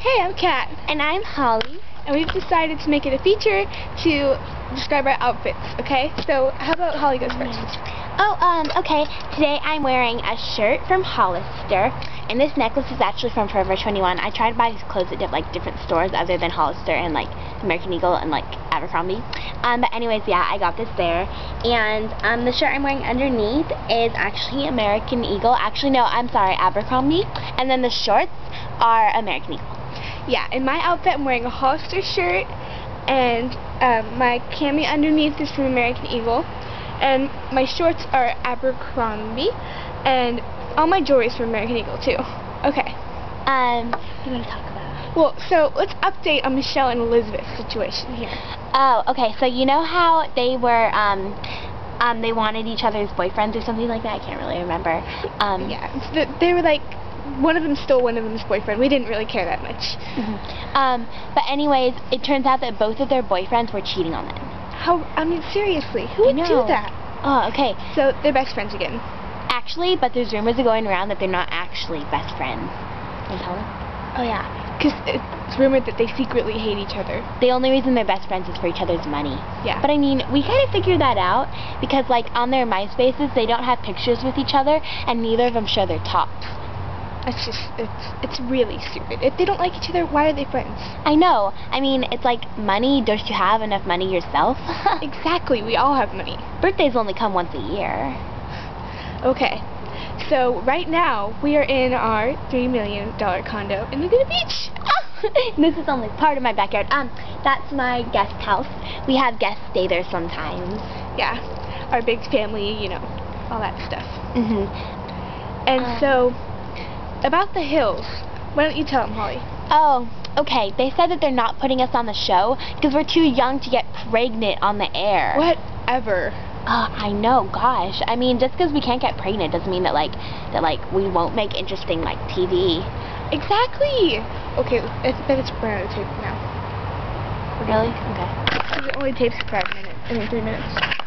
Hey, I'm Kat. And I'm Holly. And we've decided to make it a feature to describe our outfits, okay? So, how about Holly goes first? Okay. Today I'm wearing a shirt from Hollister, and this necklace is actually from Forever 21. I tried to buy clothes at different stores other than Hollister and like American Eagle and like Abercrombie. But anyways, yeah, I got this there. And the shirt I'm wearing underneath is actually American Eagle. Actually, no, I'm sorry, Abercrombie. And then the shorts are American Eagle. Yeah, in my outfit I'm wearing a Hollister shirt, and my cami underneath is from American Eagle, and my shorts are Abercrombie, and all my jewelry is from American Eagle too. Okay. What do you want to talk about? Well, so let's update on Michelle and Elizabeth's situation here. Oh, okay. So you know how they were, they wanted each other's boyfriends or something like that? I can't really remember. Yeah, they were like, one of them stole one of them's boyfriend. We didn't really care that much. But anyways, it turns out that both of their boyfriends were cheating on them. How? I mean, seriously, who would do that? Oh, okay. So they're best friends again. Actually, but there's rumors going around that they're not actually best friends. Can you tell them? Oh yeah, because it's rumored that they secretly hate each other. The only reason they're best friends is for each other's money. Yeah. But I mean, we kind of figured that out because, like, on their MySpaces, they don't have pictures with each other, and neither of them show their tops. It's just, it's really stupid. If they don't like each other, why are they friends? I know. I mean, it's like money. Don't you have enough money yourself? Exactly. We all have money. Birthdays only come once a year. Okay. So right now we are in our $3 million condo in Laguna Beach. This is only part of my backyard. That's my guest house. We have guests stay there sometimes. Yeah. Our big family, you know, all that stuff. And so, about the hills, why don't you tell them, Holly? Oh, okay. They said that they're not putting us on the show because we're too young to get pregnant on the air. Whatever. I know, gosh. I mean, just because we can't get pregnant doesn't mean that we won't make interesting, like, TV. Exactly. Okay, I bet it's run out of tape now. Really? Okay. It only tapes for 5 minutes. I mean, 3 minutes.